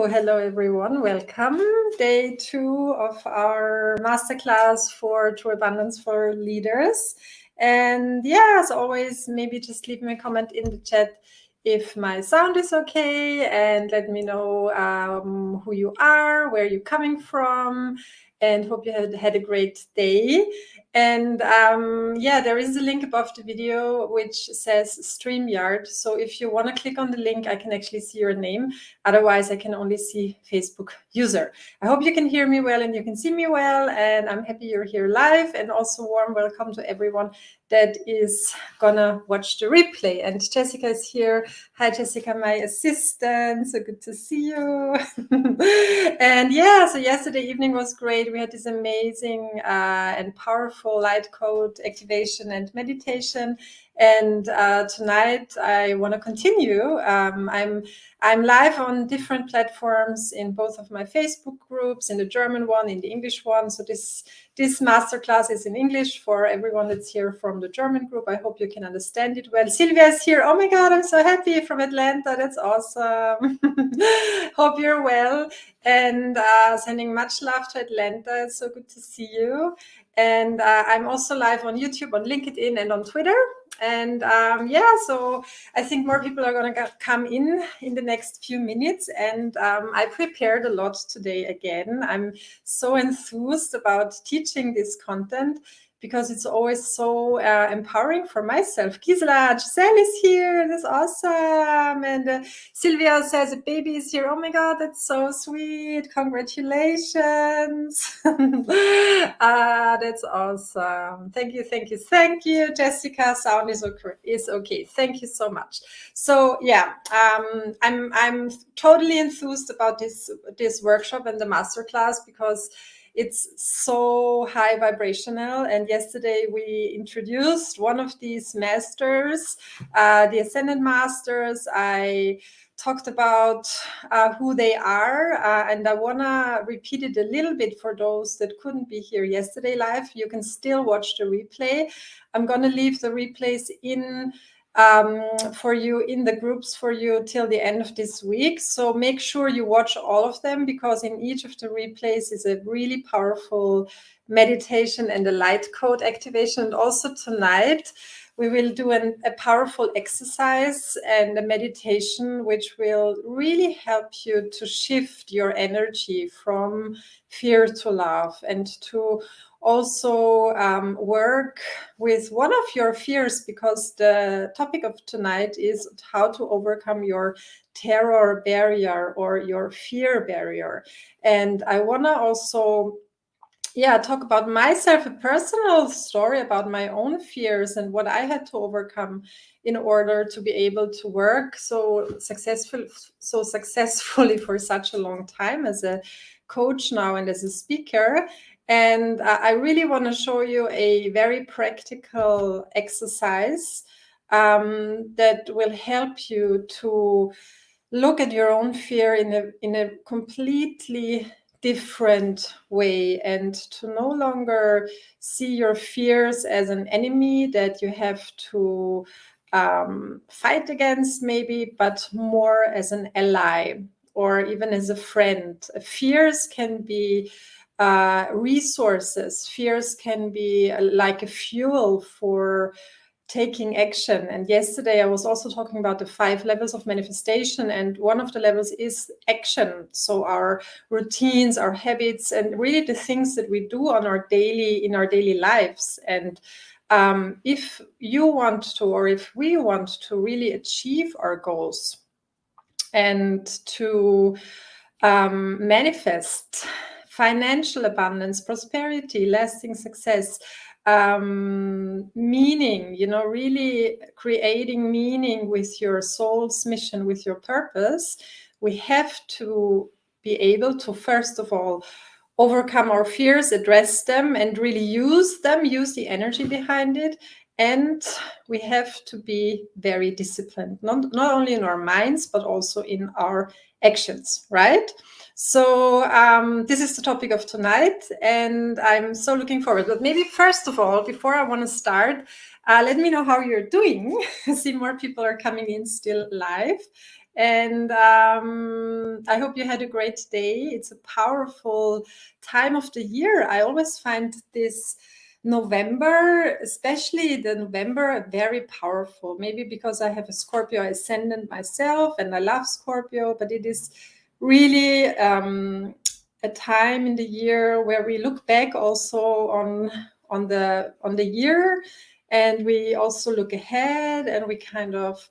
Hello everyone. Welcome. Day 2 of our masterclass for True Abundance for Leaders. And yeah, as always, maybe just leave me a comment in the chat if my sound is okay, and let me know who you are, where you're coming from, and hope you had a great day. And yeah, there is a link above the video which says StreamYard. So if you want to click on the link, I can actually see your name. Otherwise, I can only see Facebook user. I hope you can hear me well and you can see me well. And I'm happy you're here live. And also warm welcome to everyone that is gonna watch the replay. And Jessica is here. Hi, Jessica, my assistant. So good to see you. And yeah, so yesterday evening was great. We had this amazing and powerful light code activation and meditation. And tonight I want to continue. I'm live on different platforms in both of my Facebook groups, in the German one, in the English one. So this masterclass is in English for everyone that's here from the German group. I hope you can understand it well. Sylvia is here. Oh my God, I'm so happy, from Atlanta. That's awesome. Hope you're well. And sending much love to Atlanta. It's so good to see you. And I'm also live on YouTube, on LinkedIn, and on Twitter. And yeah, so I think more people are going to come in the next few minutes. And I prepared a lot today again. I'm so enthused about teaching this content because it's always so empowering for myself. Gisela, Giselle is here. That's awesome. And Sylvia says a baby is here. Oh my God, that's so sweet. Congratulations. That's awesome. Thank you, thank you, thank you, Jessica. Sound is okay. Thank you so much. So yeah, I'm totally enthused about this workshop and the masterclass because it's so high vibrational. And yesterday we introduced one of these masters, the Ascended Masters. I talked about who they are, and I want to repeat it a little bit for those that couldn't be here yesterday live. You can still watch the replay. I'm going to leave the replays in for you in the groups for you till the end of this week. So make sure you watch all of them, because in each of the replays is a really powerful meditation and a light code activation. And also tonight we will do a powerful exercise and a meditation which will really help you to shift your energy from fear to love, and to also work with one of your fears, because the topic of tonight is how to overcome your terror barrier or your fear barrier. And I want to also talk about myself, a personal story about my own fears and what I had to overcome in order to be able to work so successfully for such a long time as a coach now and as a speaker. And I really want to show you a very practical exercise that will help you to look at your own fear in a completely different way, and to no longer see your fears as an enemy that you have to fight against maybe, but more as an ally or even as a friend. Fears can be resources. Fears can be like a fuel for taking action. And yesterday I was also talking about the 5 levels of manifestation, and one of the levels is action. So our routines, our habits, and really the things that we do in our daily lives. And if you want to, or if we want to really achieve our goals and to manifest financial abundance, prosperity, lasting success, meaning, really creating meaning with your soul's mission, with your purpose, we have to be able to, first of all, overcome our fears, address them, and really use the energy behind it. And we have to be very disciplined, not only in our minds, but also in our actions, right? So this is the topic of tonight, and I'm so looking forward. But maybe first of all, before I want to start, let me know how you're doing. I see more people are coming in still live. And I hope you had a great day. It's a powerful time of the year. I always find this November, especially the November, very powerful. Maybe because I have a Scorpio ascendant myself and I love Scorpio, but it is really a time in the year where we look back also on the year, and we also look ahead, and we kind of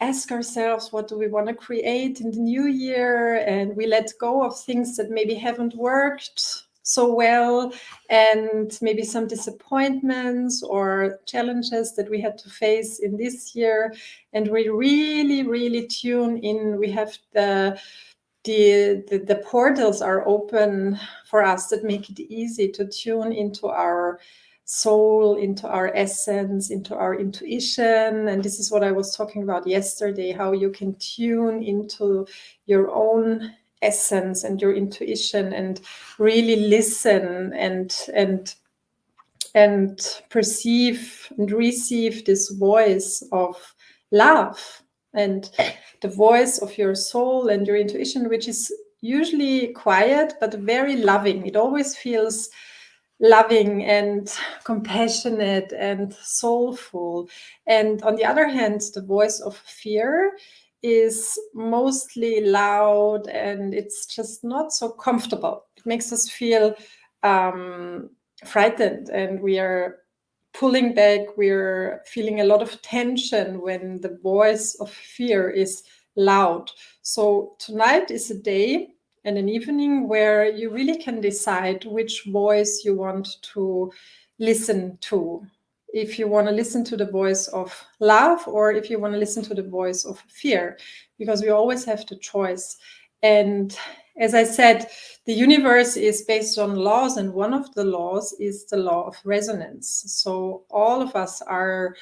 ask ourselves, what do we want to create in the new year? And we let go of things that maybe haven't worked so well, and maybe some disappointments or challenges that we had to face in this year. And we really tune in. We have the portals are open for us that make it easy to tune into our soul, into our essence, into our intuition. And this is what I was talking about yesterday, how you can tune into your own essence and your intuition and really listen and perceive and receive this voice of love and the voice of your soul and your intuition, which is usually quiet but very loving. It always feels loving and compassionate and soulful. And on the other hand, the voice of fear is mostly loud, and it's just not so comfortable. It makes us feel frightened, and we are pulling back. We're feeling a lot of tension when the voice of fear is loud. So tonight is a day and an evening where you really can decide which voice you want to listen to. If you want to listen to the voice of love, or if you want to listen to the voice of fear, because we always have the choice. And as I said, the universe is based on laws, and one of the laws is the law of resonance. So all of us are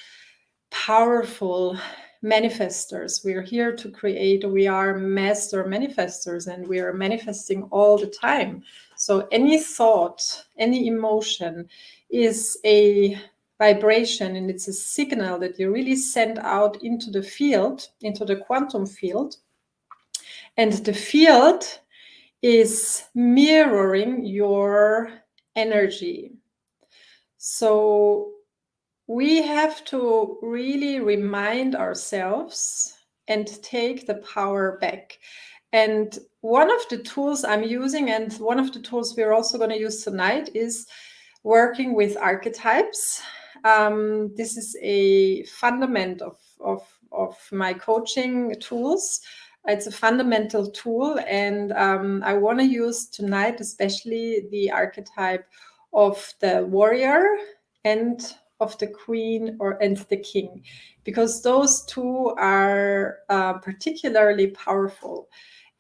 powerful manifestors. We're here to create. We are master manifestors, and we are manifesting all the time. So any thought, any emotion is a vibration, and it's a signal that you really send out into the field, into the quantum field. And the field is mirroring your energy. So we have to really remind ourselves and take the power back. And one of the tools I'm using, and one of the tools we're also going to use tonight, is working with archetypes. This is a fundament of my coaching tools. It's a fundamental tool, and I want to use tonight especially the archetype of the warrior and of the queen and the king, because those two are particularly powerful,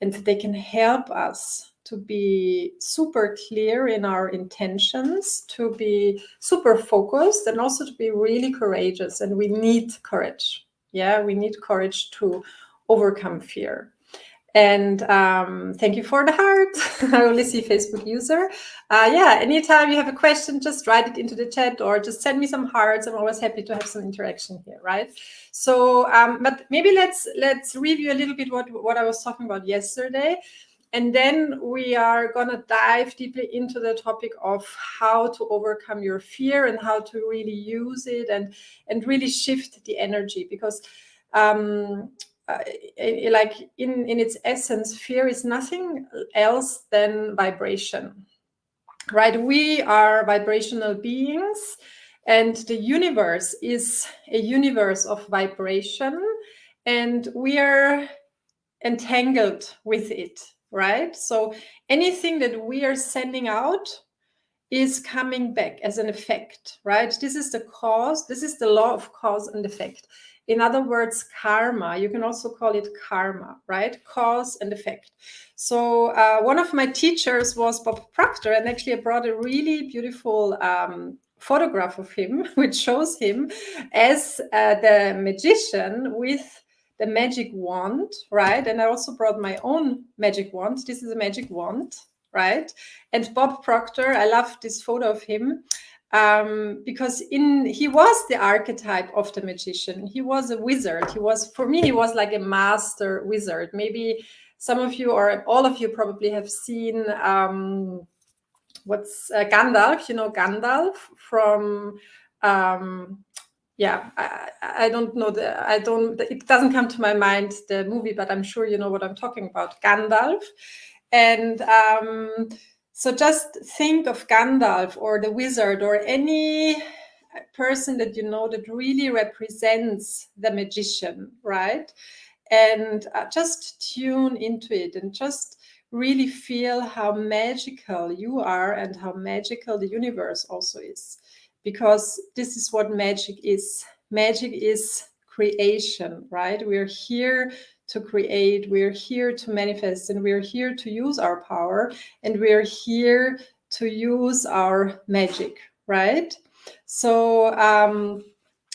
and they can help us to be super clear in our intentions, to be super focused, and also to be really courageous. And we need courage. Yeah, we need courage to overcome fear. And thank you for the heart. I only see Facebook user. Yeah, anytime you have a question, just write it into the chat or just send me some hearts. I'm always happy to have some interaction here, right? So, but maybe let's review a little bit what I was talking about yesterday. And then we are going to dive deeply into the topic of how to overcome your fear and how to really use it and really shift the energy, because like in its essence, fear is nothing else than vibration, right? We are vibrational beings, and the universe is a universe of vibration, and we are entangled with it, right? So anything that we are sending out is coming back as an effect, right? This is the cause. This is the law of cause and effect. In other words, karma. You can also call it karma, right? Cause and effect. So one of my teachers was Bob Proctor, and actually I brought a really beautiful photograph of him, which shows him as the magician with the magic wand, right? And I also brought my own magic wand. This is a magic wand, right? And Bob Proctor, I love this photo of him. because he was the archetype of the magician. He was a wizard. For me, he was like a master wizard. Maybe some of you or all of you probably have seen what's Gandalf. You know Gandalf from I don't know it doesn't come to my mind the movie, but I'm sure you know what I'm talking about, Gandalf. And so just think of Gandalf or the wizard or any person that you know that really represents the magician, right? And just tune into it and just really feel how magical you are and how magical the universe also is. Because this is what magic is. Magic is creation, right? We're here to create, we're here to manifest, and we're here to use our power, and we're here to use our magic, right? So,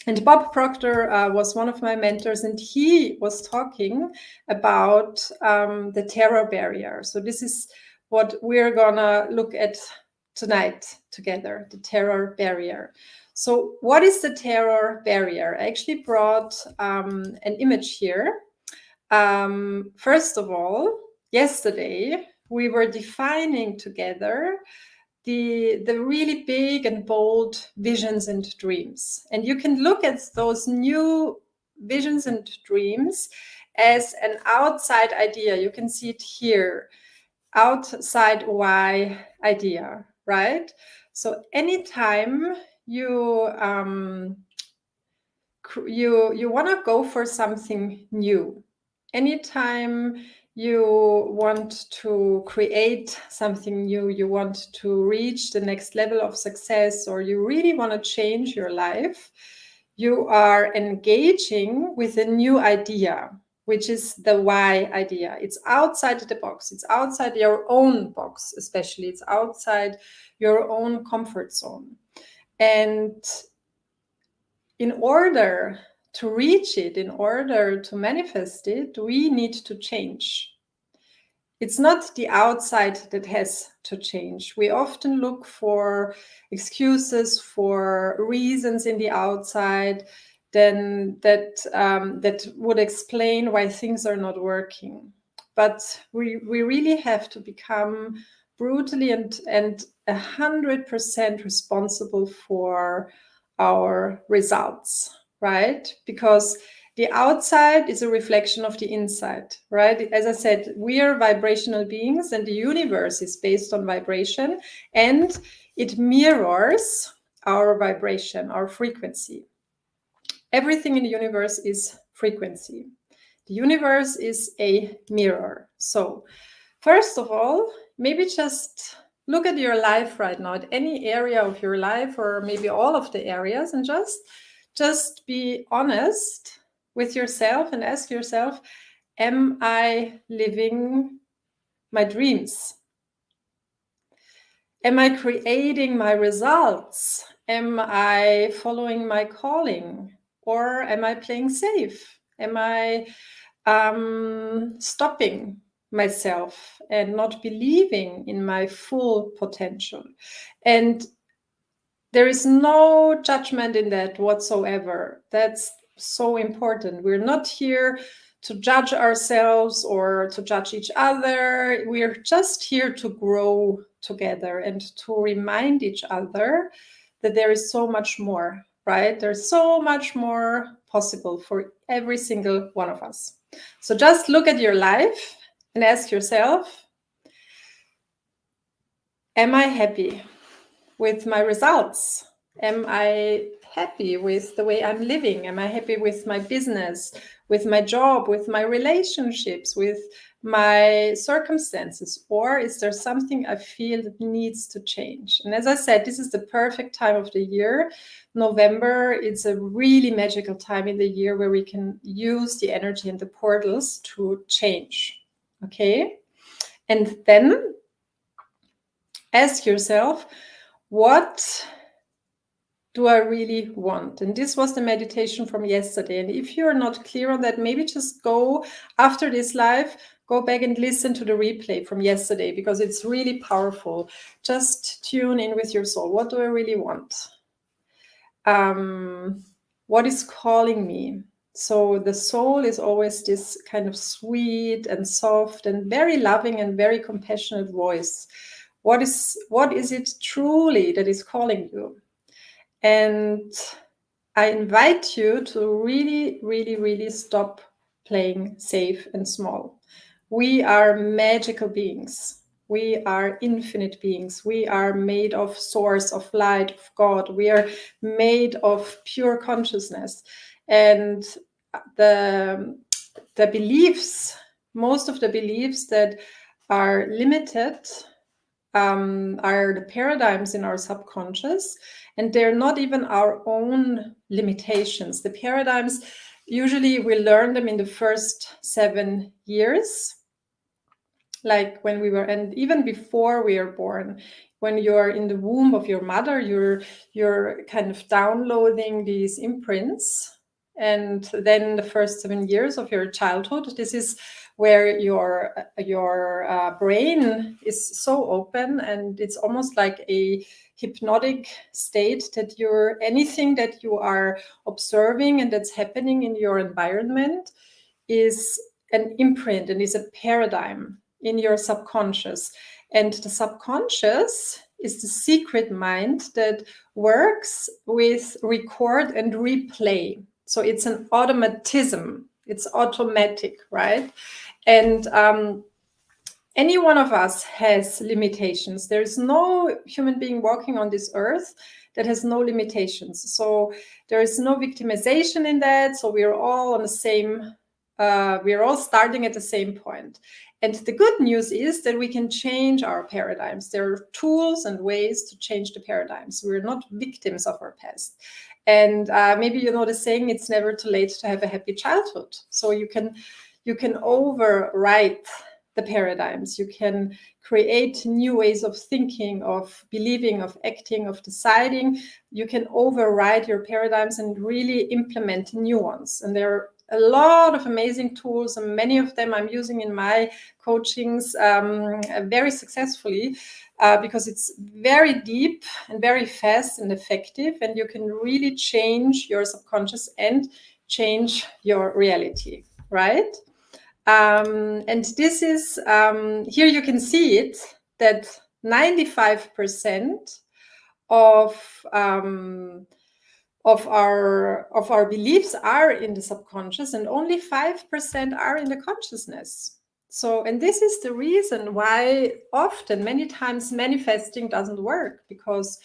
and Bob Proctor was one of my mentors, and he was talking about the terror barrier. So this is what we're gonna look at tonight together, the terror barrier. So what is the terror barrier? I actually brought an image here. First of all, yesterday we were defining together the really big and bold visions and dreams. And you can look at those new visions and dreams as an outside idea. You can see it here, outside why idea, right? So anytime you want to go for something new, anytime you want to create something new, you want to reach the next level of success, or you really want to change your life, you are engaging with a new idea, which is the why idea. It's outside the box. It's outside your own box, especially. It's outside your own comfort zone. And in order to reach it, in order to manifest it, we need to change. It's not the outside that has to change. We often look for excuses, for reasons in the outside then that would explain why things are not working. But we really have to become brutally and 100% responsible for our results, right? Because the outside is a reflection of the inside, right? As I said, we are vibrational beings, and the universe is based on vibration, and it mirrors our vibration, our frequency. Everything in the universe is frequency. The universe is a mirror. So, first of all, maybe just look at your life right now, at any area of your life, or maybe all of the areas, and just be honest with yourself and ask yourself, am I living my dreams? Am I creating my results? Am I following my calling? Or am I playing safe? Am I stopping myself and not believing in my full potential? And there is no judgment in that whatsoever. That's so important. We're not here to judge ourselves or to judge each other. We're just here to grow together and to remind each other that there is so much more, right? There's so much more possible for every single one of us. So just look at your life and ask yourself, am I happy with my results? Am I happy with the way I'm living? Am I happy with my business, with my job, with my relationships, with my circumstances? Or is there something I feel that needs to change? And as I said, this is the perfect time of the year. November, it's a really magical time in the year where we can use the energy and the portals to change. Okay? And then ask yourself, what do I really want? And this was the meditation from yesterday. And if you're not clear on that, maybe just go after this live, go back and listen to the replay from yesterday, because it's really powerful. Just tune in with your soul. What do I really want? What is calling me? So the soul is always this kind of sweet and soft and very loving and very compassionate voice. What is it truly that is calling you? And I invite you to really, really, really stop playing safe and small. We are magical beings. We are infinite beings. We are made of source, of light, of God. We are made of pure consciousness. And the beliefs, most of the beliefs that are limited, are the paradigms in our subconscious, and they're not even our own limitations. The paradigms, usually we learn them in the first 7 years, like when we were, and even before we are born. When you're in the womb of your mother, you're kind of downloading these imprints, and then the first 7 years of your childhood, this is where your brain is so open, and it's almost like a hypnotic state, that you're, anything that you are observing and that's happening in your environment is an imprint and is a paradigm in your subconscious. And the subconscious is the secret mind that works with record and replay. So it's an automatism. It's automatic, right? And any one of us has limitations. There's no human being walking on this earth that has no limitations. So there is no victimization in that. So we're all on the same, we're all starting at the same point. And the good news is that we can change our paradigms. There are tools and ways to change the paradigms. We're not victims of our past. And maybe you know the saying, it's never too late to have a happy childhood. So you can overwrite the paradigms. You can create new ways of thinking, of believing, of acting, of deciding. You can override your paradigms and really implement new ones. And there are a lot of amazing tools, and many of them I'm using in my coachings very successfully, because it's very deep and very fast and effective, and you can really change your subconscious and change your reality, right? And this is, here you can see it, that 95% of our beliefs are in the subconscious, and only 5% are in the consciousness. So, and this is the reason why often, many times, manifesting doesn't work, because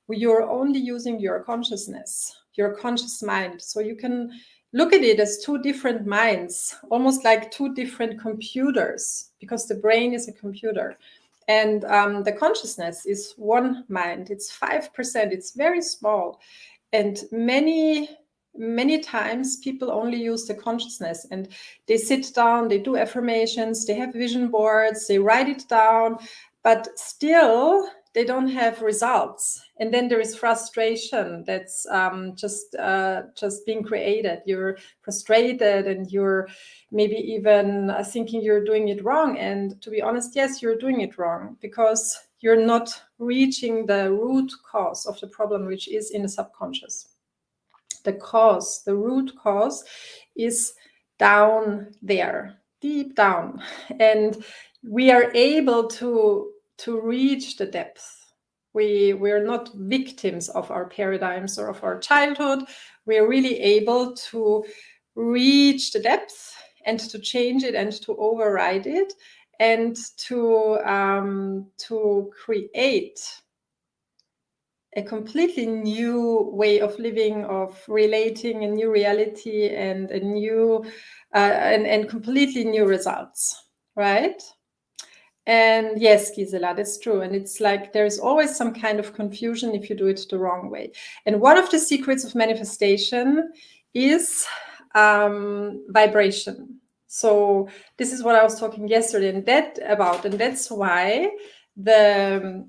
you're only using your consciousness, your conscious mind. So you can look at it as two different minds, almost like two different computers, because the brain is a computer. And the consciousness is one mind. It's 5%. It's very small. And many times people only use the consciousness, and they sit down, they do affirmations, they have vision boards, they write it down, but still they don't have results. And then there is frustration that's just being created. You're frustrated, and you're maybe even thinking you're doing it wrong. And to be honest, yes, you're doing it wrong, because you're not reaching the root cause of the problem, which is in the subconscious. The root cause is down there, deep down. And we are able to reach the depth. We're not victims of our paradigms or of our childhood. We're really able to reach the depth and to change it and to override it, and to create a completely new way of living, of relating, a new reality, and a new and completely new results, right? And yes, Gisela, that's true. And it's like there's always some kind of confusion if you do it the wrong way. And one of the secrets of manifestation is vibration. So this is what I was talking yesterday and that's why the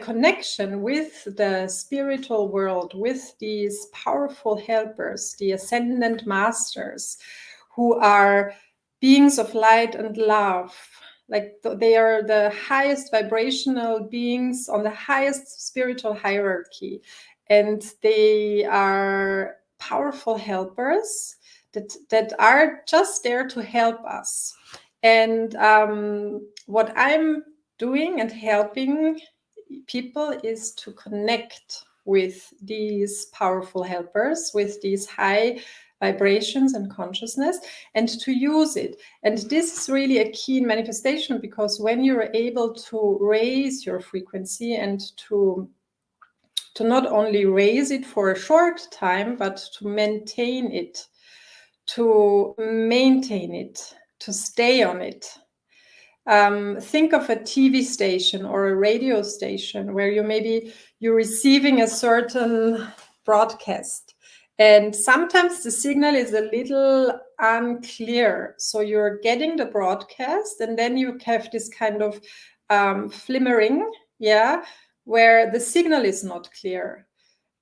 connection with the spiritual world, with these powerful helpers, the ascendant masters, who are beings of light and love. Like they are the highest vibrational beings on the highest spiritual hierarchy. And they are powerful helpers that are just there to help us. And what I'm doing and helping people is to connect with these powerful helpers, with these high vibrations and consciousness, and to use it. And this is really a key in manifestation, because when you're able to raise your frequency and to not only raise it for a short time, but to maintain it, to stay on it. Think of a TV station or a radio station where you're receiving a certain broadcast, and sometimes the signal is a little unclear. So you're getting the broadcast, and then you have this kind of flimmering, where the signal is not clear.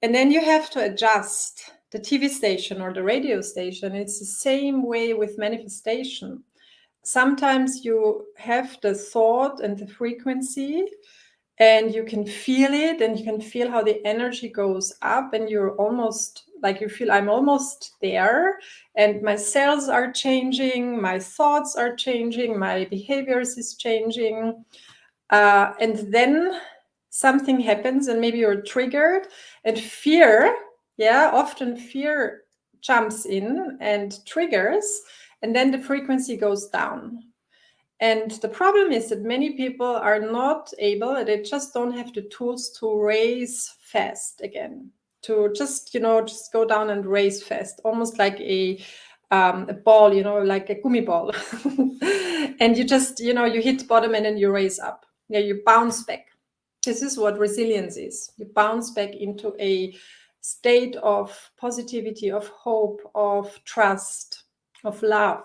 And then you have to adjust the TV station or the radio station. It's the same way with manifestation. Sometimes you have the thought and the frequency, and you can feel it, and you can feel how the energy goes up, and you're almost like, you feel, I'm almost there, and my cells are changing, my thoughts are changing, my behaviors is changing. And then something happens, and maybe you're triggered, and fear, often fear jumps in and triggers, and then the frequency goes down. And the problem is that many people are not able, they just don't have the tools to raise fast again, to just go down and raise fast, almost like a ball, like a gummy ball. And you just, you hit bottom and then you raise up. You bounce back. This is what resilience is. You bounce back into a state of positivity, of hope, of trust, of love.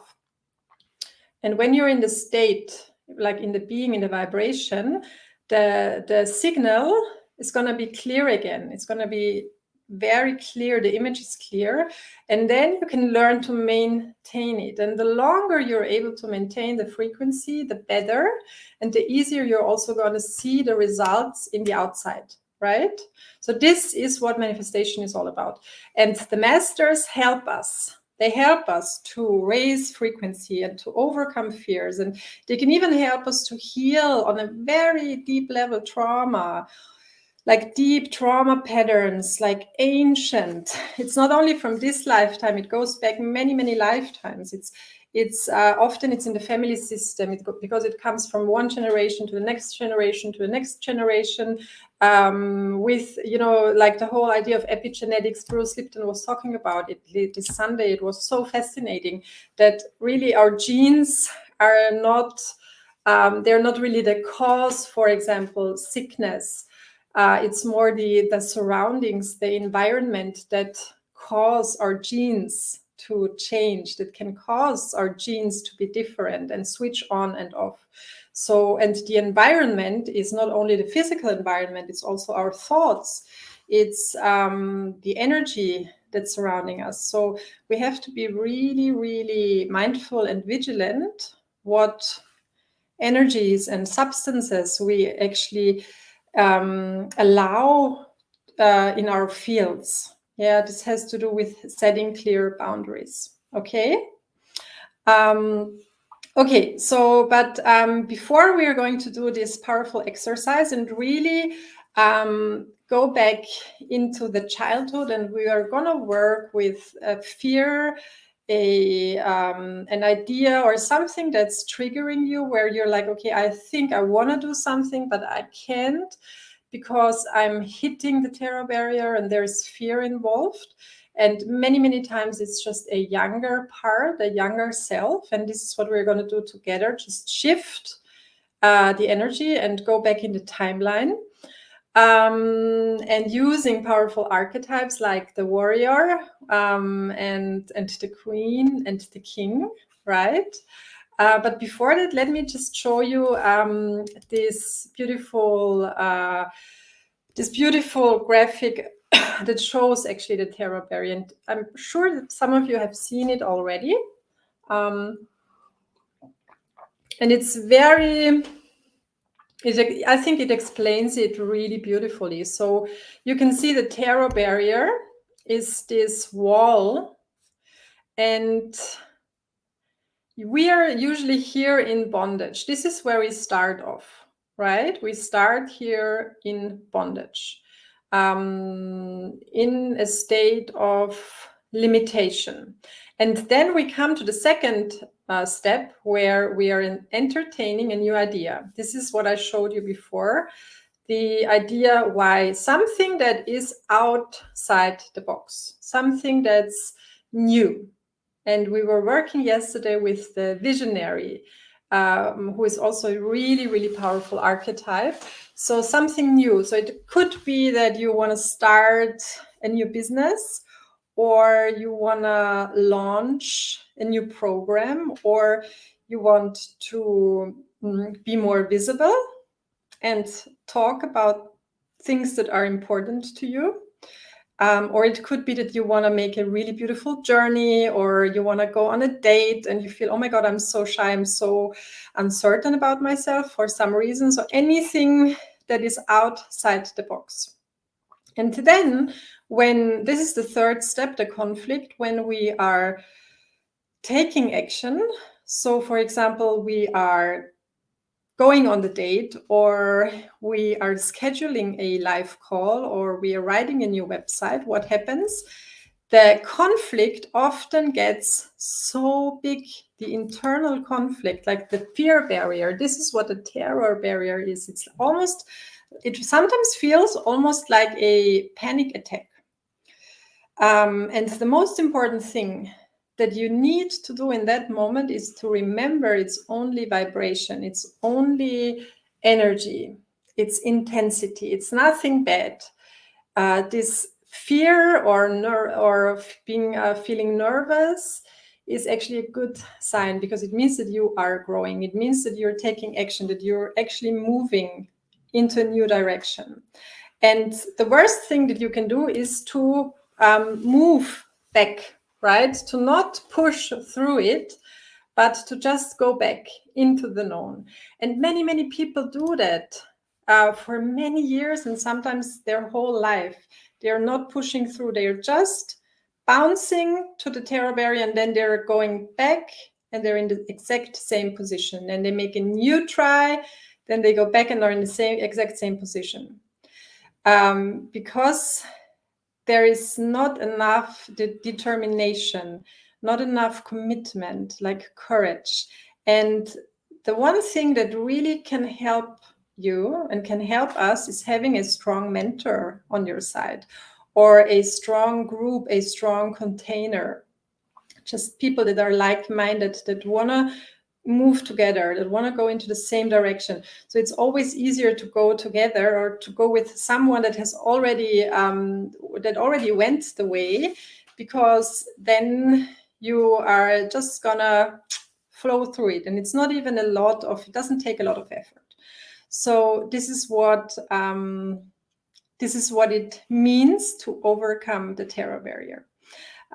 And when you're in the state, like in the being, in the vibration, the signal is going to be clear again. It's going to be very clear. The image is clear. And then you can learn to maintain it. And the longer you're able to maintain the frequency, the better. And the easier you're also going to see the results in the outside. Right? So this is what manifestation is all about. And the masters help us. They help us to raise frequency and to overcome fears. And they can even help us to heal on a very deep level trauma, like deep trauma patterns, like ancient. It's not only from this lifetime, it goes back many, many lifetimes. It's often it's in the family system, because it comes from one generation to the next generation to the next generation. With like the whole idea of epigenetics, Bruce Lipton was talking about it this Sunday. It was so fascinating that really our genes are not they're not really the cause, for example, sickness. It's more the surroundings, the environment that cause our genes to change, that can cause our genes to be different and switch on and off. So, and the environment is not only the physical environment, it's also our thoughts. It's the energy that's surrounding us. So we have to be really, really mindful and vigilant what energies and substances we actually allow in our fields. This has to do with setting clear boundaries. Okay. Okay, so, but before we are going to do this powerful exercise and really go back into the childhood, and we are going to work with fear, an idea or something that's triggering you, where you're like, okay, I think I want to do something, but I can't because I'm hitting the terror barrier and there's fear involved. And many, many times it's just a younger part, a younger self. And this is what we're going to do together. Just shift the energy and go back in the timeline. And using powerful archetypes like the warrior and the queen and the king, right? But before that, let me just show you this beautiful graphic that shows actually the terror barrier. And I'm sure that some of you have seen it already. And it's very, I think it explains it really beautifully. So you can see the tarot barrier is this wall, and we are usually here in bondage. This is where we start off, right? We start here in bondage, in a state of limitation. And then we come to the second step where we are entertaining a new idea. This is what I showed you before. The idea why something that is outside the box, something that's new. And we were working yesterday with the visionary, who is also a really, really powerful archetype. So something new. So it could be that you want to start a new business, or you want to launch a new program, or you want to be more visible and talk about things that are important to you. Or it could be that you want to make a really beautiful journey, or you want to go on a date and you feel, oh my God, I'm so shy, I'm so uncertain about myself for some reason. So anything that is outside the box. And then when this is the third step, the conflict, when we are taking action. So for example, we are going on the date, or we are scheduling a live call, or we are writing a new website, what happens? The conflict often gets so big, the internal conflict, like the fear barrier. This is what a terror barrier is. It's almost, it sometimes feels almost like a panic attack. And the most important thing that you need to do in that moment is to remember it's only vibration, it's only energy, it's intensity, it's nothing bad. This fear or being feeling nervous is actually a good sign, because it means that you are growing. It means that you're taking action, that you're actually moving into a new direction. And the worst thing that you can do is to move back, right? To not push through it, but to just go back into the known. And many, many people do that for many years, and sometimes their whole life. They're not pushing through. They're just bouncing to the terror barrier, and then they're going back, and they're in the exact same position. And they make a new try, then they go back and are in the exact same position. Because there is not enough determination, not enough commitment, like courage. And the one thing that really can help you and can help us is having a strong mentor on your side, or a strong group, a strong container, just people that are like-minded, that want to move together, that want to go into the same direction. So it's always easier to go together, or to go with someone that has already went the way, because then you are just gonna flow through it, and it's not even it doesn't take a lot of effort. So this is what it means to overcome the terror barrier.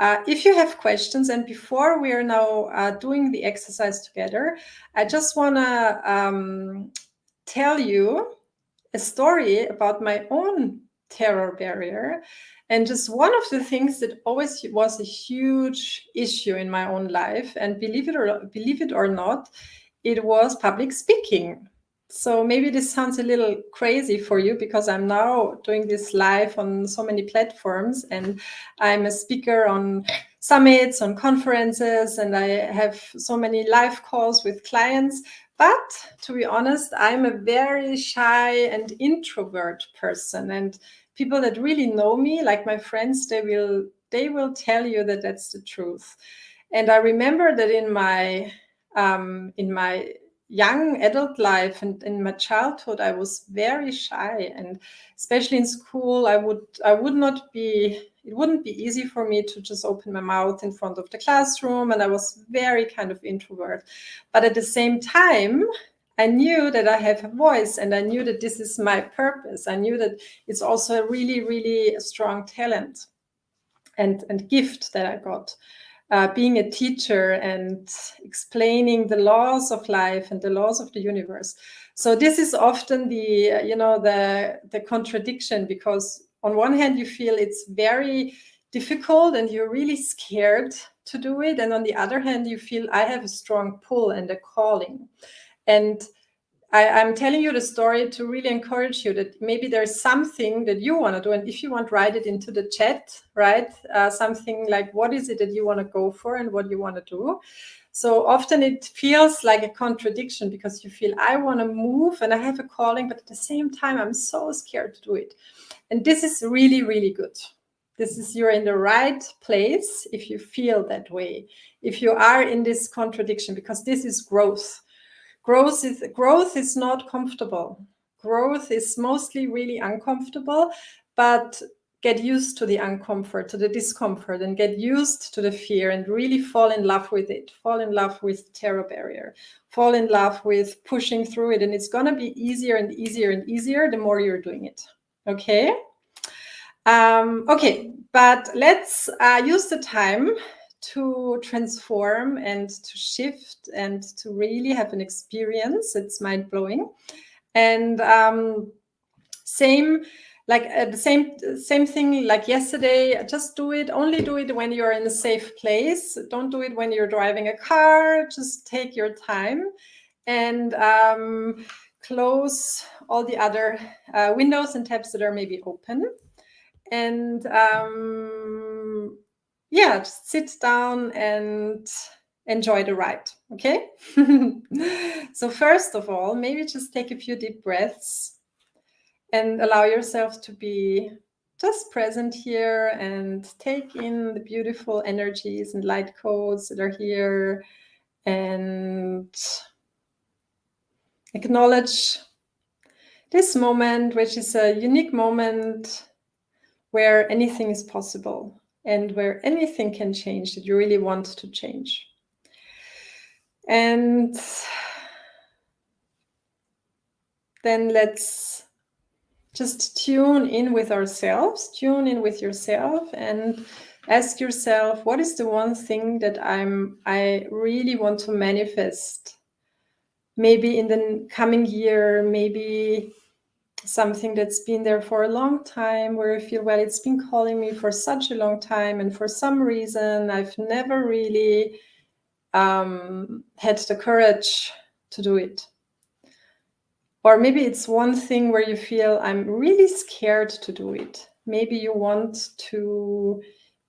If you have questions, and before we are now doing the exercise together, I just want to tell you a story about my own terror barrier. And just one of the things that always was a huge issue in my own life, and believe it or not, it was public speaking. So maybe this sounds a little crazy for you, because I'm now doing this live on so many platforms, and I'm a speaker on summits, on conferences, and I have so many live calls with clients. But to be honest, I'm a very shy and introvert person, and people that really know me, like my friends, they will tell you that that's the truth. And I remember that in my young adult life and in my childhood, I was very shy, and especially in school, it wouldn't be easy for me to just open my mouth in front of the classroom, and I was very kind of introvert. But at the same time, I knew that I have a voice, and I knew that this is my purpose. I knew that it's also a really, really strong talent and gift that I got. being a teacher and explaining the laws of life and the laws of the universe. So this is often the contradiction, because on one hand you feel it's very difficult and you're really scared to do it, and on the other hand you feel I have a strong pull and a calling. And I'm telling you the story to really encourage you that maybe there's something that you want to do, and if you want, write it into the chat, right? Something like, what is it that you want to go for and what you want to do? So often it feels like a contradiction, because you feel I want to move and I have a calling, but at the same time I'm so scared to do it. And this is really, really good. You're in the right place if you feel that way, if you are in this contradiction, because this is growth. Growth is not comfortable. Growth is mostly really uncomfortable, but get used to the uncomfort, to the discomfort, and get used to the fear and really fall in love with it. Fall in love with the terror barrier. Fall in love with pushing through it. And it's going to be easier and easier and easier the more you're doing it. Okay? Okay, but let's use the time to transform and to shift and to really have an experience. It's mind-blowing. And same thing like yesterday, just do it. Only do it when you're in a safe place. Don't do it when you're driving a car. Just take your time and close all the other windows and tabs that are maybe open. And just sit down and enjoy the ride. Okay. So first of all, maybe just take a few deep breaths and allow yourself to be just present here and take in the beautiful energies and light codes that are here, and acknowledge this moment, which is a unique moment where anything is possible and where anything can change that you really want to change. And then let's just tune in with ourselves, tune in with yourself, and ask yourself, what is the one thing that I really want to manifest? Maybe in the coming year, maybe something that's been there for a long time, where I feel, well, it's been calling me for such a long time, and for some reason I've never really had the courage to do it. Or maybe it's one thing where you feel I'm really scared to do it. Maybe you want to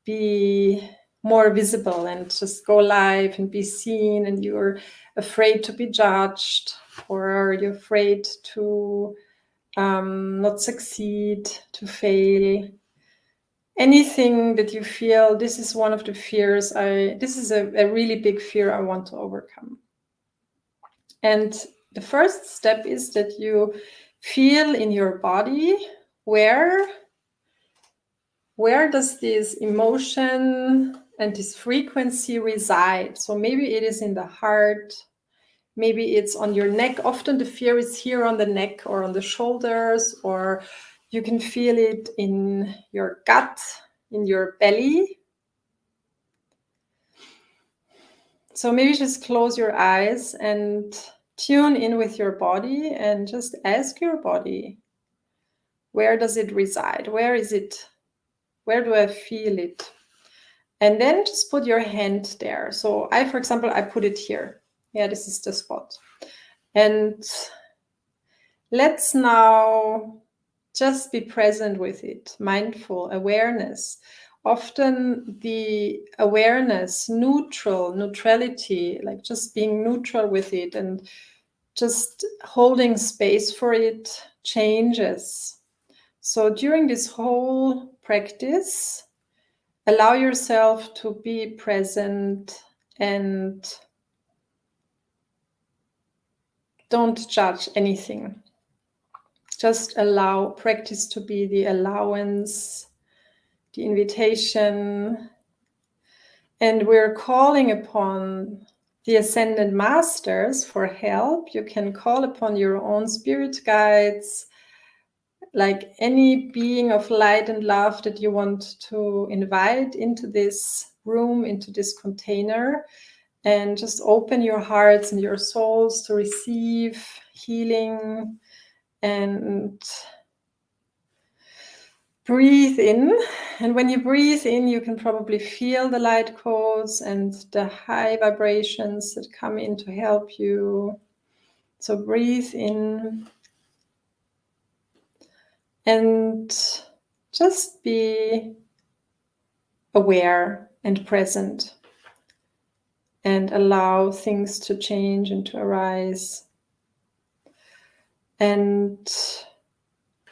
be more visible and just go live and be seen, and you're afraid to be judged, or you're afraid to not succeed, to fail. Anything that you feel, this is one of the fears. This is a really big fear I want to overcome. And the first step is that you feel in your body, where does this emotion and this frequency reside? So maybe it is in the heart. Maybe it's on your neck. Often the fear is here on the neck or on the shoulders, or you can feel it in your gut, in your belly. So maybe just close your eyes and tune in with your body and just ask your body, where does it reside? Where is it? Where do I feel it? And then just put your hand there. So for example, I put it here. Yeah, this is the spot. And let's now just be present with it, mindful awareness. Often the awareness, neutrality, like just being neutral with it and just holding space for it, changes. So during this whole practice, allow yourself to be present and don't judge anything. Just practice to be the allowance, the invitation. And we're calling upon the Ascended Masters for help. You can call upon your own spirit guides, like any being of light and love that you want to invite into this room, into this container, and just open your hearts and your souls to receive healing, and breathe in. And when you breathe in, you can probably feel the light codes and the high vibrations that come in to help you. So breathe in and just be aware and present, and allow things to change and to arise. And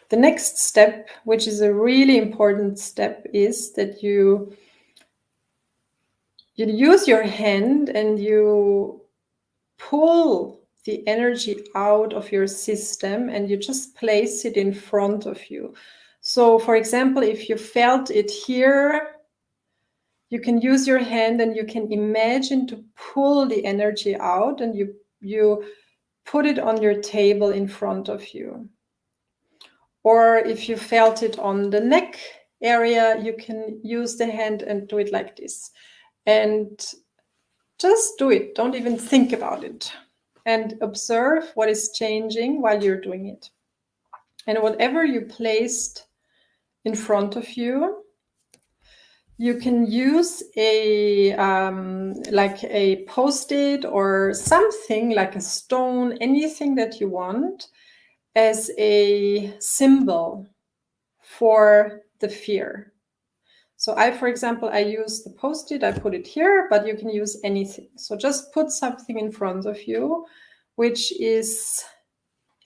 the next step, which is a really important step, is that you use your hand and you pull the energy out of your system, and you just place it in front of you. So for example, if you felt it here, you can use your hand and you can imagine to pull the energy out, and you put it on your table in front of you. Or if you felt it on the neck area, you can use the hand and do it like this. And just do it. Don't even think about it. And observe what is changing while you're doing it. And whatever you placed in front of you, you can use a like a Post-it or something like a stone, anything that you want, as a symbol for the fear. So for example, I use the Post-it, I put it here, but you can use anything. So just put something in front of you, which is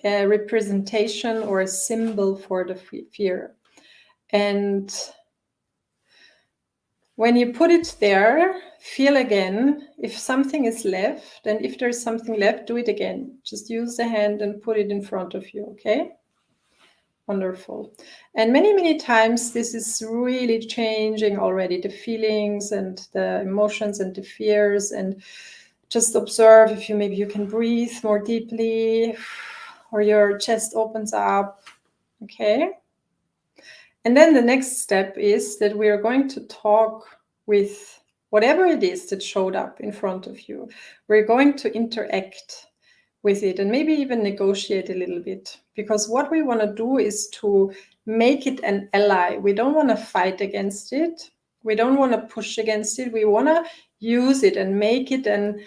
a representation or a symbol for the fear. And when you put it there, feel again if something is left, and if there's something left, do it again. Just use the hand and put it in front of you, okay? Wonderful. And many, many times this is really changing already, the feelings and the emotions and the fears. And just observe if maybe you can breathe more deeply, or your chest opens up, okay? And then the next step is that we are going to talk with whatever it is that showed up in front of you. We're going to interact with it and maybe even negotiate a little bit, because what we want to do is to make it an ally. We don't want to fight against it. We don't want to push against it. We want to use it and make it an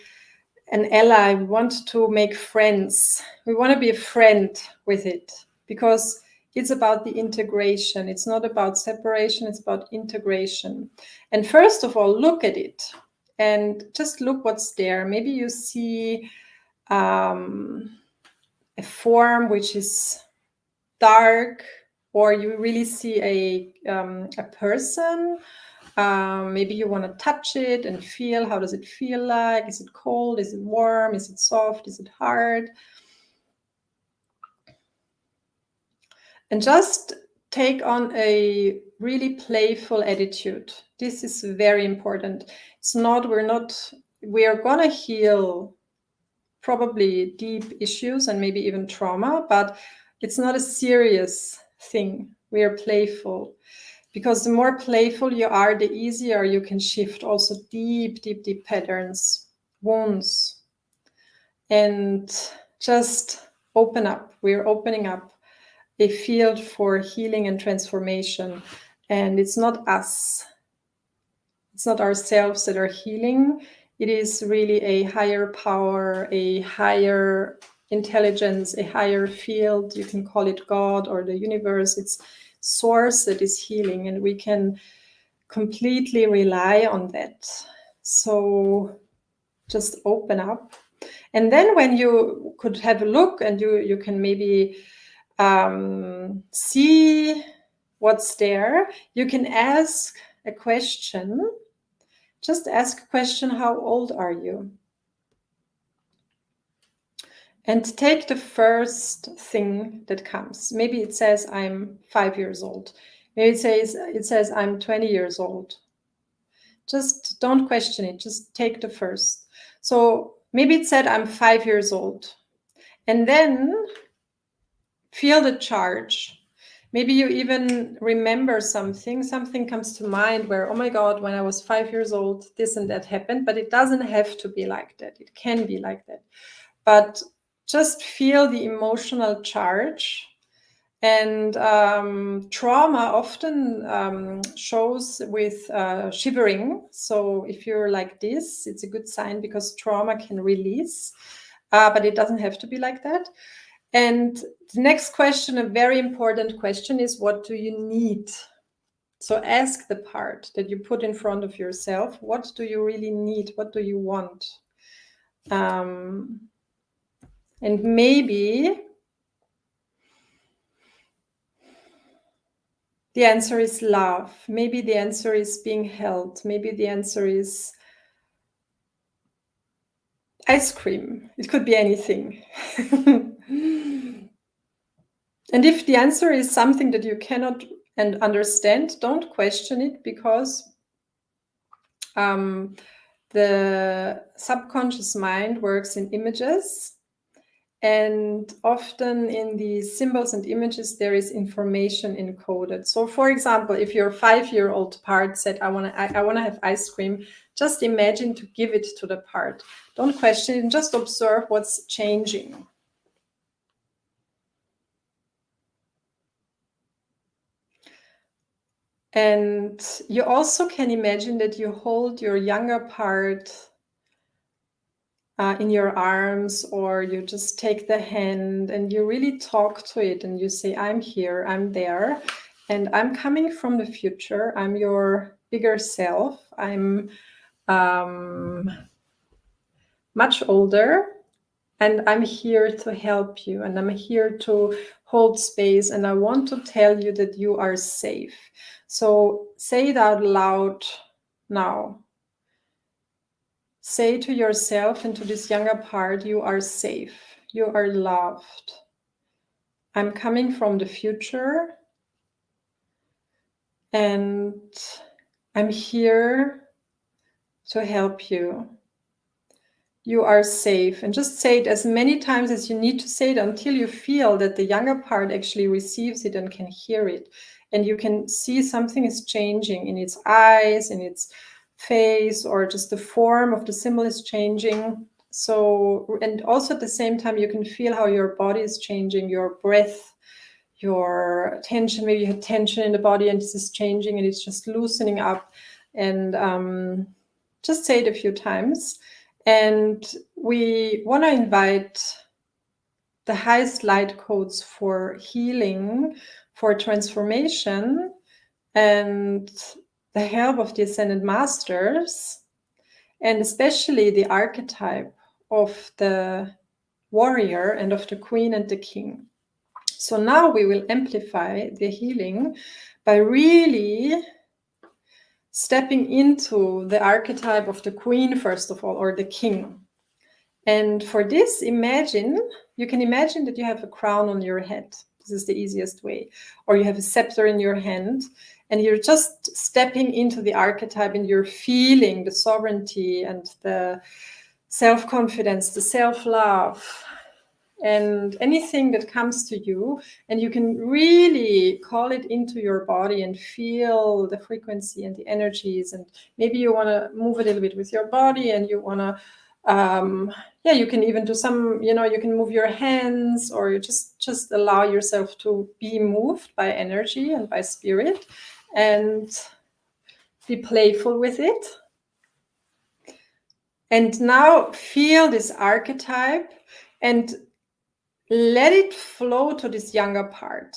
ally. We want to make friends. We want to be a friend with it, because it's about the integration. It's not about separation, it's about integration. And first of all, look at it and just look what's there. Maybe you see a form which is dark, or you really see a person. Maybe you want to touch it and feel, how does it feel like? Is it cold? Is it warm? Is it soft? Is it hard? And just take on a really playful attitude. This is very important. We are gonna heal probably deep issues and maybe even trauma, but it's not a serious thing. We are playful, because the more playful you are, the easier you can shift also deep, deep, deep patterns, wounds, and just open up. We're opening up a field for healing and transformation. And it's not us, it's not ourselves that are healing. It is really a higher power, a higher intelligence, a higher field. You can call it God or the universe. It's source that is healing, and we can completely rely on that. So just open up. And then when you could have a look, and you can maybe see what's there, you can ask a question. Just ask a question: how old are you? And take the first thing that comes. Maybe it says I'm 5 years old. Maybe it says I'm 20 years old. Just don't question it, just take the first. So maybe it said I'm 5 years old. And then feel the charge. Maybe you even remember something comes to mind where, oh my God, when I was 5 years old, this and that happened, but it doesn't have to be like that. It can be like that. But just feel the emotional charge. And trauma often shows with shivering. So if you're like this, it's a good sign because trauma can release, but it doesn't have to be like that. And the next question, a very important question, is what do you need? So ask the part that you put in front of yourself, what do you really need? What do you want? And maybe the answer is love. Maybe the answer is being held. Maybe the answer is ice cream. It could be anything. And if the answer is something that you cannot and understand, don't question it, because the subconscious mind works in images. And often in the symbols and images, there is information encoded. So for example, if your 5-year-old part said, I want to have ice cream, just imagine to give it to the part. Don't question it, just observe what's changing. And you also can imagine that you hold your younger part in your arms, or you just take the hand and you really talk to it and you say, I'm here, I'm there, and I'm coming from the future. I'm your bigger self. I'm much older, and I'm here to help you, and I'm here to hold space, and I want to tell you that you are safe. So say it out loud now. Say to yourself and to this younger part, you are safe, you are loved. I'm coming from the future, and I'm here to help you. You are safe. And just say it as many times as you need to say it until you feel that the younger part actually receives it and can hear it. And you can see something is changing in its eyes, in its face, or just the form of the symbol is changing. So, and also at the same time, you can feel how your body is changing, your breath, your tension. Maybe you had tension in the body and this is changing and it's just loosening up. And just say it a few times. And we want to invite the highest light codes for healing, for transformation, and the help of the Ascended Masters, and especially the archetype of the warrior and of the queen and the king. So now we will amplify the healing by really stepping into the archetype of the queen, first of all, or the king. And for this, you can imagine that you have a crown on your head. This is the easiest way. Or you have a scepter in your hand, and you're just stepping into the archetype, and you're feeling the sovereignty and the self-confidence, the self-love, and anything that comes to you. And you can really call it into your body and feel the frequency and the energies. And maybe you want to move a little bit with your body, and you want to you can even do some, you can move your hands, or you just allow yourself to be moved by energy and by spirit, and be playful with it. And now feel this archetype and let it flow to this younger part.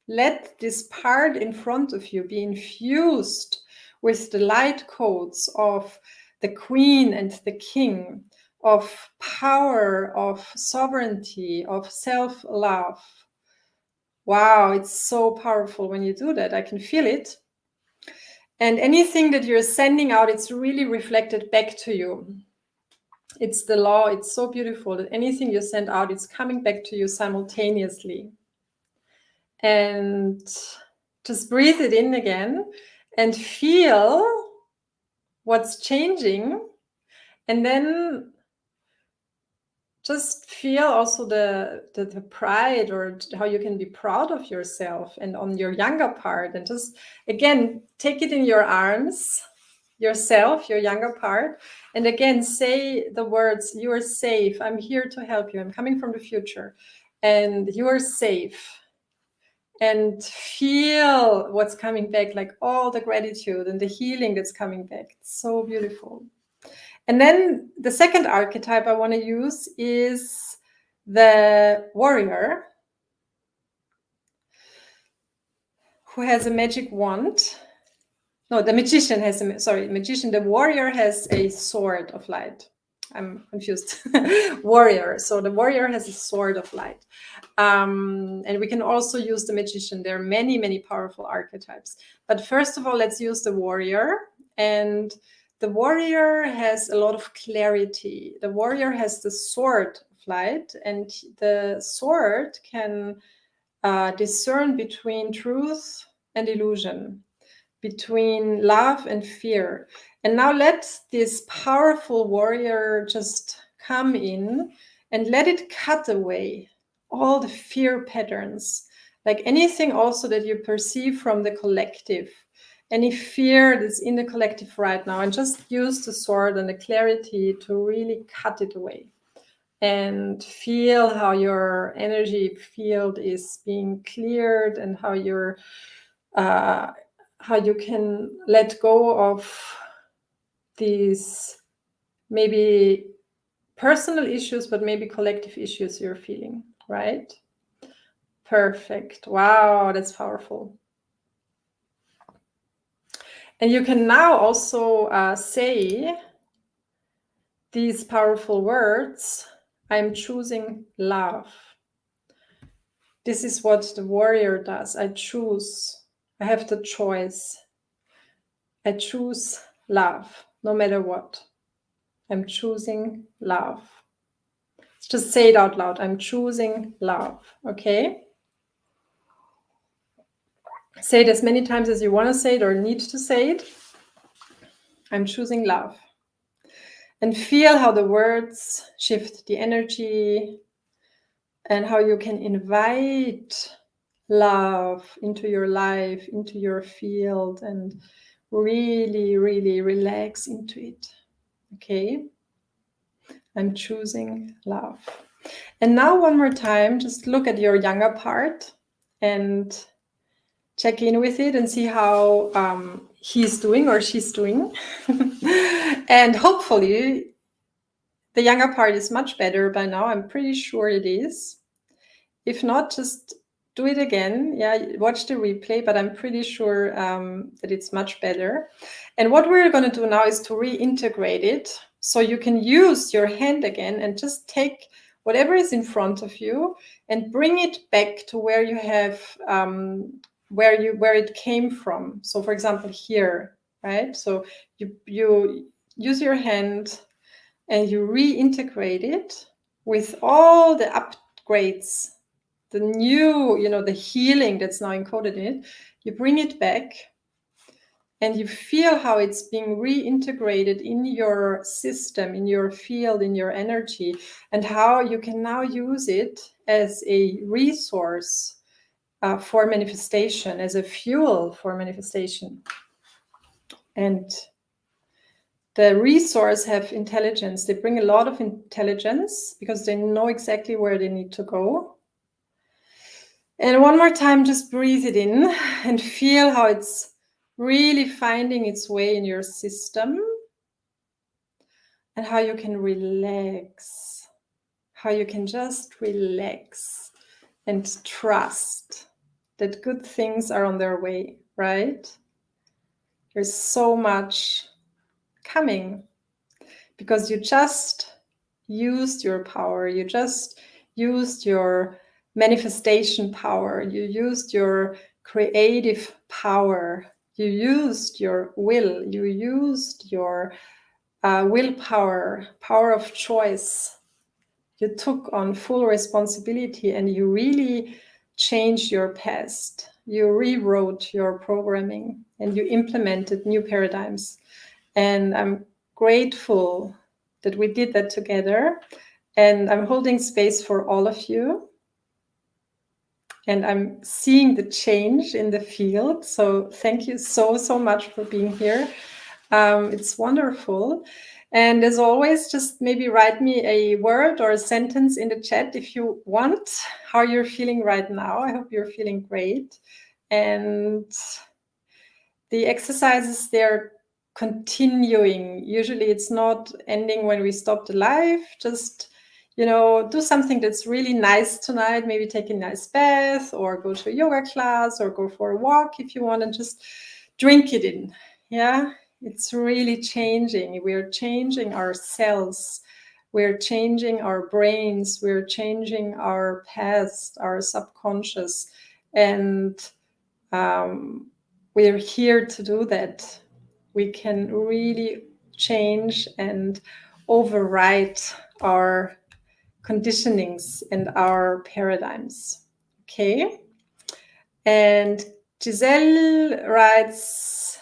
Let this part in front of you be infused with the light codes of the queen and the king, of power, of sovereignty, of self-love. Wow, it's so powerful when you do that. I can feel it. And anything that you're sending out, it's really reflected back to you. It's the law. It's so beautiful that anything you send out, it's coming back to you simultaneously. And just breathe it in again and feel what's changing. And then just feel also the pride, or how you can be proud of yourself and on your younger part, and just again take it in your arms, yourself, your younger part, and again say the words, you are safe, I'm here to help you, I'm coming from the future, and you are safe. And feel what's coming back, like all the gratitude and the healing that's coming back. It's so beautiful. And then the second archetype I want to use is the warrior, who has a magic wand. No, the magician has magician. The warrior has a sword of light. I'm confused. Warrior. So the warrior has a sword of light. And we can also use the magician. There are many, many powerful archetypes. But first of all, let's use the warrior. And the warrior has a lot of clarity. The warrior has the sword of light, and the sword can discern between truth and illusion, between love and fear. And now let this powerful warrior just come in and let it cut away all the fear patterns, like anything also that you perceive from the collective, any fear that's in the collective right now, and just use the sword and the clarity to really cut it away. And feel how your energy field is being cleared, and how you're how you can let go of these maybe personal issues, but maybe collective issues you're feeling, right? Perfect. Wow, that's powerful. And you can now also say these powerful words, I'm choosing love. This is what the warrior does. I choose. I have the choice. I choose love, no matter what. I'm choosing love. Just say it out loud. I'm choosing love. Okay? Say it as many times as you want to say it or need to say it. I'm choosing love. And feel how the words shift the energy, and how you can invite love into your life, into your field, and really, really relax into it. Okay? I'm choosing love. And now one more time, just look at your younger part and check in with it and see how he's doing or she's doing. And hopefully the younger part is much better by now. I'm pretty sure it is. If not, just do it again. Yeah, watch the replay, but I'm pretty sure that it's much better. And what we're going to do now is to reintegrate it. So you can use your hand again and just take whatever is in front of you and bring it back to where you have, where it came from. So for example, here, right? So you use your hand and you reintegrate it with all the upgrades, the new, the healing that's now encoded in it. You bring it back and you feel how it's being reintegrated in your system, in your field, in your energy, and how you can now use it as a resource for manifestation, as a fuel for manifestation. And the resource have intelligence. They bring a lot of intelligence because they know exactly where they need to go. And one more time, just breathe it in and feel how it's really finding its way in your system, and how you can relax, how you can just relax and trust that good things are on their way, right? There's so much coming because you just used your power, you just used your manifestation power, you used your creative power, you used your will, you used your willpower, power of choice. You took on full responsibility and you really changed your past. You rewrote your programming and you implemented new paradigms. And I'm grateful that we did that together. And I'm holding space for all of you. And I'm seeing the change in the field. So thank you so, so much for being here. It's wonderful. And as always, just maybe write me a word or a sentence in the chat if you want, how you're feeling right now. I hope you're feeling great. And the exercises, they're continuing. Usually it's not ending when we stop the live. Just, do something that's really nice tonight. Maybe take a nice bath or go to a yoga class or go for a walk if you want, and just drink it in. Yeah, it's really changing. We're changing our cells. We're changing our brains. We're changing our past, our subconscious. And we're here to do that. We can really change and overwrite our conditionings and our paradigms. Okay. And Giselle writes,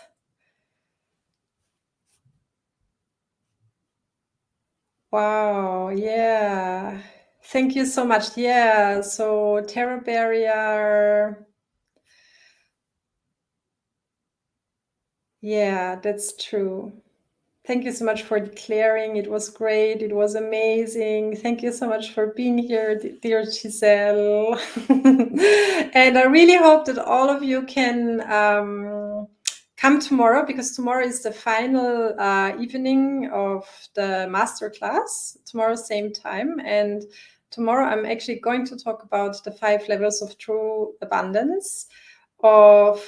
wow, yeah. Thank you so much. Yeah, so Terror Barrier. Yeah, that's true. Thank you so much for declaring. It was great. It was amazing. Thank you so much for being here, dear Giselle. And I really hope that all of you can come tomorrow, because tomorrow is the final evening of the masterclass. Tomorrow, same time. And tomorrow I'm actually going to talk about the 5 levels of true abundance, of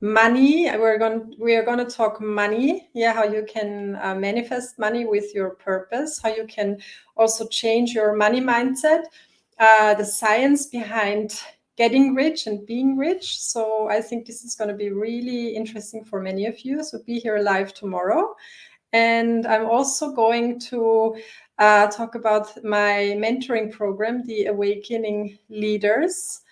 money. We are going to talk money. Yeah, how you can manifest money with your purpose, how you can also change your money mindset, the science behind getting rich and being rich. So I think this is going to be really interesting for many of you. So be here live tomorrow. And I'm also going to talk about my mentoring program, the Awakening Leaders,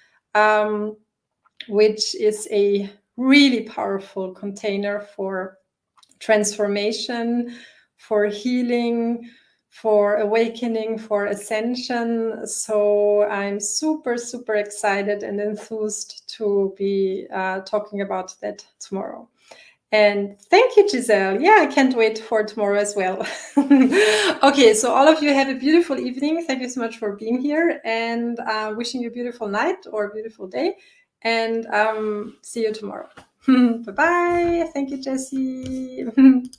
which is a really powerful container for transformation, for healing, for awakening, for ascension. So I'm super, super excited and enthused to be talking about that tomorrow. And thank you, Giselle. Yeah, I can't wait for tomorrow as well. Okay, so all of you have a beautiful evening. Thank you so much for being here, and wishing you a beautiful night or a beautiful day. And see you tomorrow. Bye-bye. Thank you, Jessie.